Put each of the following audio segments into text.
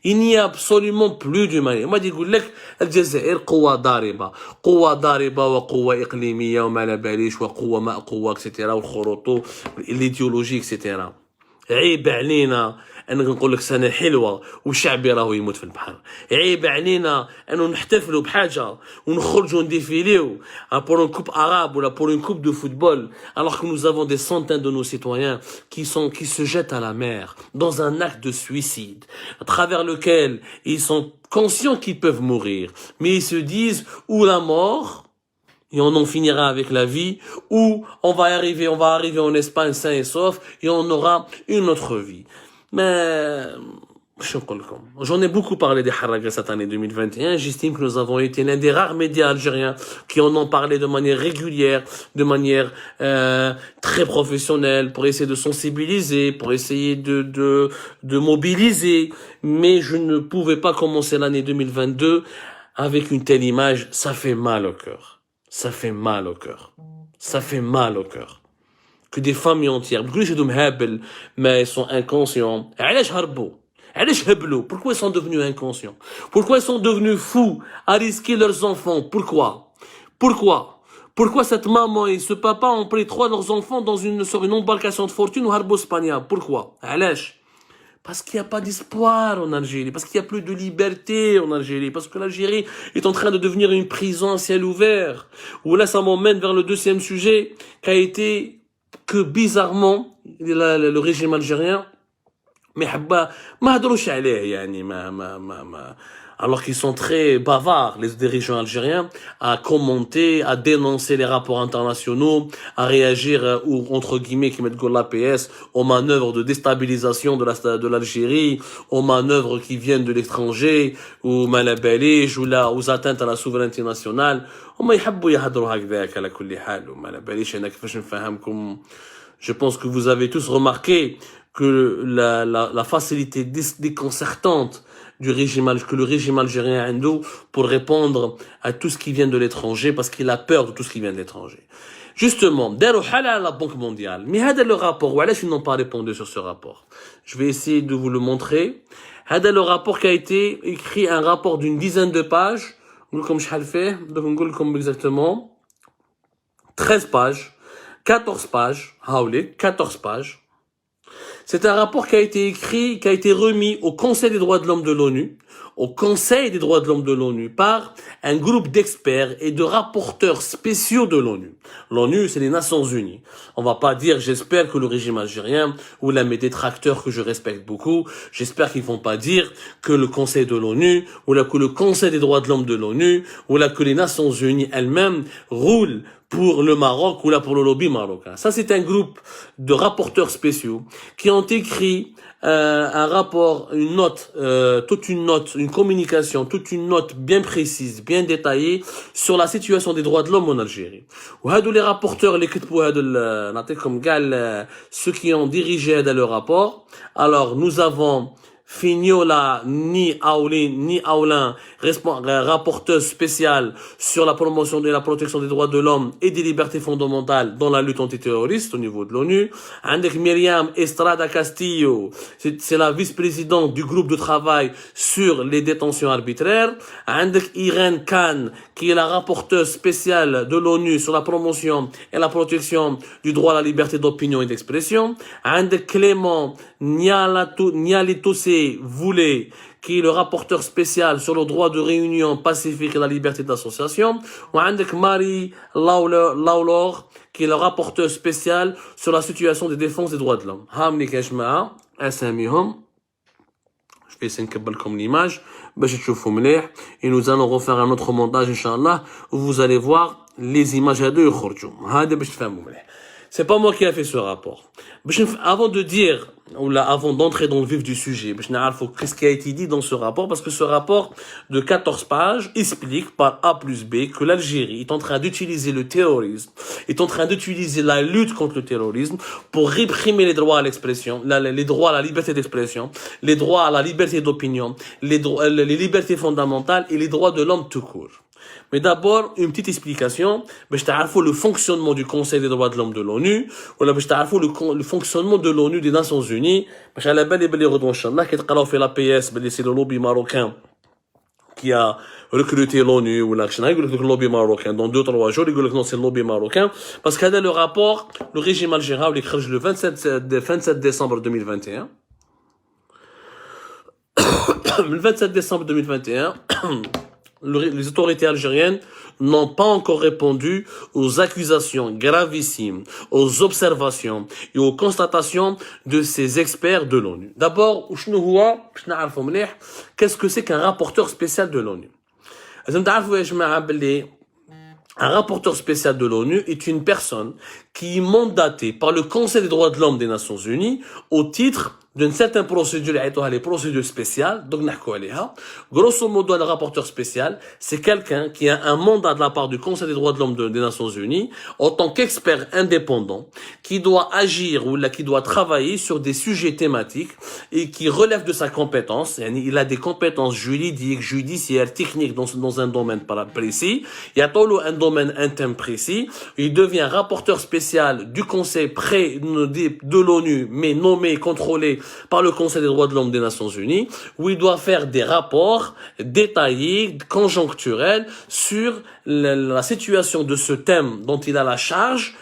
Il n'y a absolument plus d'humanité. ما دي يقول لك الجزائر قوة ضاربة وقوة إقليمية وما على باليش وقوة ما قوة اكسيتيرا والخروطو الايديولوجي اكسيتيرا. عيب علينا أن نقول لك سنة حلوة وشعبي راهو يموت في البحر. عيب علينا أنه نحتفلوا بحاجة ونخرجوا نديفيليو pour une coupe arabe ou pour une coupe de football alors que nous avons des centaines de nos citoyens qui se jettent à la mer dans un acte de suicide à travers lequel ils sont conscients qu'ils peuvent mourir mais ils se disent ou la mort et on en finira avec la vie, ou on va arriver en Espagne sain et sauf, et on aura une autre vie. Mais, j'en ai beaucoup parlé des Haragas cette année 2021, j'estime que nous avons été l'un des rares médias algériens qui en ont parlé de manière régulière, de manière très professionnelle, pour essayer de sensibiliser, pour essayer de mobiliser, mais je ne pouvais pas commencer l'année 2022 avec une telle image, ça fait mal au cœur. Ça fait mal au cœur. Ça fait mal au cœur. Que des familles entières, mais ils sont inconscients. Pourquoi ils sont devenus inconscients? Pourquoi ils sont devenus fous à risquer leurs enfants? Pourquoi? Pourquoi cette maman et ce papa ont pris 3 de leurs enfants sur une embarcation de fortune au Harbo Spania? Pourquoi? Parce qu'il n'y a pas d'espoir en Algérie, parce qu'il n'y a plus de liberté en Algérie, parce que l'Algérie est en train de devenir une prison à ciel ouvert. Où là, ça m'emmène vers le deuxième sujet, qui a été que bizarrement, le régime algérien, alors qu'ils sont très bavards, les dirigeants algériens, à commenter, à dénoncer les rapports internationaux, à réagir, ou entre guillemets, qui mettent la PS, aux manœuvres de déstabilisation de l'Algérie, aux manœuvres qui viennent de l'étranger, ou malabalish, ou là, aux atteintes à la souveraineté nationale. Je pense que vous avez tous remarqué que la facilité déconcertante que le régime algérien a pour répondre à tout ce qui vient de l'étranger, parce qu'il a peur de tout ce qui vient de l'étranger. Justement, la Banque mondiale, mais le rapport, ou ils n'ont pas répondu sur ce rapport. Je vais essayer de vous le montrer. Le rapport qui a été écrit, un rapport d'une dizaine de pages, comme je le fais, exactement 13 pages, 14 pages, 14 pages. C'est un rapport qui a été écrit, qui a été remis au Conseil des droits de l'homme de l'ONU, par un groupe d'experts et de rapporteurs spéciaux de l'ONU. L'ONU, c'est les Nations Unies. On va pas dire, j'espère que le régime algérien, ou là mes détracteurs que je respecte beaucoup, j'espère qu'ils vont pas dire que le Conseil de l'ONU, ou là que le Conseil des droits de l'homme de l'ONU, ou là que les Nations Unies elles-mêmes roulent pour le Maroc ou là pour le lobby marocain. Ça, c'est un groupe de rapporteurs spéciaux qui ont écrit un rapport, une note, une communication, toute une note bien précise, bien détaillée sur la situation des droits de l'homme en Algérie. Les rapporteurs, ceux qui ont dirigé le rapport. Alors, nous avons Fignola ni Aulin, rapporteuse spéciale sur la promotion et la protection des droits de l'homme et des libertés fondamentales dans la lutte antiterroriste au niveau de l'ONU. Avec Myriam Estrada Castillo, c'est la vice-présidente du groupe de travail sur les détentions arbitraires. Avec Irène Khan, qui est la rapporteuse spéciale de l'ONU sur la promotion et la protection du droit à la liberté d'opinion et d'expression. Avec Clément Nialitosé Voulé, qui est le rapporteur spécial sur le droit de réunion pacifique et la liberté d'association, ou avec Marie Laulor, qui est le rapporteur spécial sur la situation des défenses des droits de l'homme. Je vais essayer de vous l'image, et nous allons refaire un autre montage, Inch'Allah, où vous allez voir les images à deux. C'est pas moi qui a fait ce rapport. Avant de dire, ou là, avant d'entrer dans le vif du sujet, qu'est-ce qui a été dit dans ce rapport, parce que ce rapport de 14 pages explique par A plus B que l'Algérie est en train d'utiliser le terrorisme, est en train d'utiliser la lutte contre le terrorisme pour réprimer les droits à l'expression, les droits à la liberté d'expression, les droits à la liberté d'opinion, les libertés fondamentales et les droits de l'homme tout court. Mais d'abord, une petite explication. باش تعرفوا le fonctionnement du Conseil des droits de l'homme de l'ONU, ولا باش تعرفوا le fonctionnement de l'ONU des Nations Unies. باش على بالي بلي غدوة إن شاء الله كي تقراو في la PS بلي c'est le lobby marocain qui a recruté l'ONU ou là يقول لك le lobby marocain dans 2-3 jours يقول لك non c'est le lobby marocain parce qu'هذا le rapport le régime algérien اللي خرج le 27 décembre 2021. Le 27 décembre 2021 les autorités algériennes n'ont pas encore répondu aux accusations gravissimes, aux observations et aux constatations de ces experts de l'ONU. D'abord, qu'est-ce que c'est qu'un rapporteur spécial de l'ONU? Un rapporteur spécial de l'ONU est une personne qui est mandatée par le Conseil des droits de l'homme des Nations Unies au titre d'une certaine procédure, les procédures spéciales, donc grosso modo, le rapporteur spécial, c'est quelqu'un qui a un mandat de la part du Conseil des droits de l'homme des Nations Unies en tant qu'expert indépendant qui doit agir ou qui doit travailler sur des sujets thématiques et qui relève de sa compétence. Il a des compétences juridiques, judiciaires, techniques dans un domaine précis. Il y a un domaine interne précis. Il devient rapporteur spécial du Conseil de l'ONU, mais nommé, contrôlé par le Conseil des droits de l'homme des Nations Unies, où il doit faire des rapports détaillés, conjoncturels, sur la situation de ce thème dont il a la charge,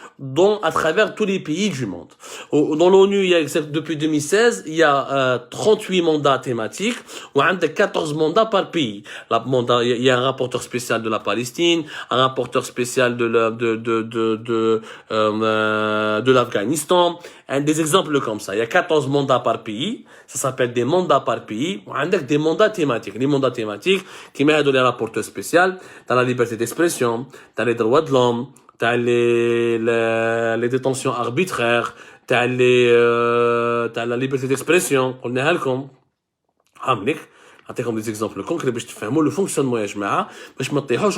à travers tous les pays du monde. Dans l'ONU, depuis 2016, il y a 38 mandats thématiques, ou 14 mandats par pays. Il y a un rapporteur spécial de la Palestine, un rapporteur spécial de l'Afghanistan, des exemples comme ça. Il y a 14 mandats par pays, ça s'appelle des mandats par pays, ou des mandats thématiques. Les mandats thématiques, qui mettent les rapporteurs spéciaux, dans la liberté d'expression, dans les droits de l'homme, t'as les détentions arbitraires, t'as la liberté d'expression, on est halkom. Comme des exemples concrets, je te fais le fonctionnement, je me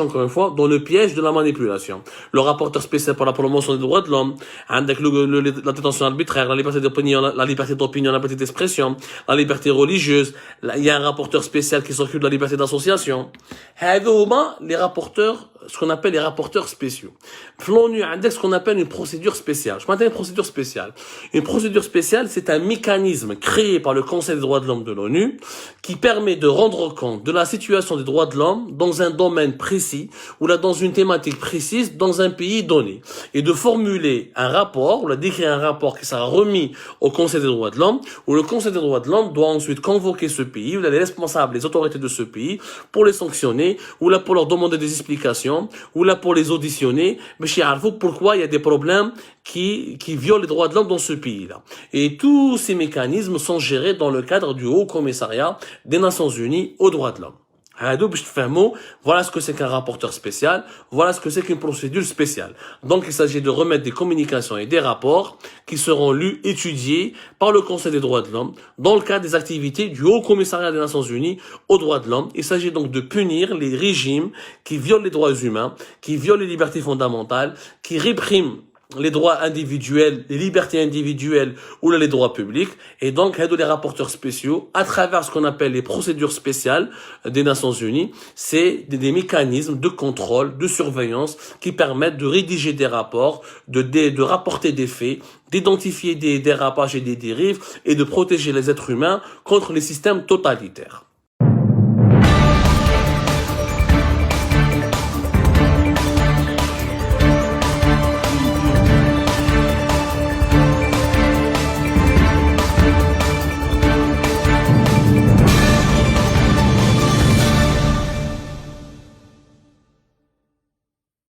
encore une fois dans le piège de la manipulation. Le rapporteur spécial pour la promotion des droits de l'homme, avec la détention arbitraire, la liberté d'opinion, la liberté d'expression, la liberté religieuse. Il y a un rapporteur spécial qui s'occupe de la liberté d'association. Les rapporteurs, ce qu'on appelle les rapporteurs spéciaux. L'ONU a ce qu'on appelle une procédure spéciale. Je m'attends une procédure spéciale. Une procédure spéciale, c'est un mécanisme créé par le Conseil des droits de l'homme de l'ONU qui permet de rendre compte de la situation des droits de l'homme dans un domaine précis ou là dans une thématique précise dans un pays donné et de formuler un rapport ou là d'écrire un rapport qui sera remis au Conseil des droits de l'homme où le Conseil des droits de l'homme doit ensuite convoquer ce pays ou là les responsables, les autorités de ce pays pour les sanctionner ou là pour leur demander des explications ou là pour les auditionner mais chez Arfou pourquoi il y a des problèmes qui violent les droits de l'homme dans ce pays-là. Et tous ces mécanismes sont gérés dans le cadre du Haut Commissariat des Nations Unies aux droits de l'homme. Voilà ce que c'est qu'un rapporteur spécial, voilà ce que c'est qu'une procédure spéciale. Donc il s'agit de remettre des communications et des rapports qui seront lus, étudiés par le Conseil des droits de l'homme dans le cadre des activités du Haut Commissariat des Nations Unies aux droits de l'homme. Il s'agit donc de punir les régimes qui violent les droits humains, qui violent les libertés fondamentales, qui répriment les droits individuels, les libertés individuelles ou les droits publics. Et donc, les rapporteurs spéciaux, à travers ce qu'on appelle les procédures spéciales des Nations Unies, c'est des mécanismes de contrôle, de surveillance qui permettent de rédiger des rapports, de rapporter des faits, d'identifier des dérapages et des dérives et de protéger les êtres humains contre les systèmes totalitaires.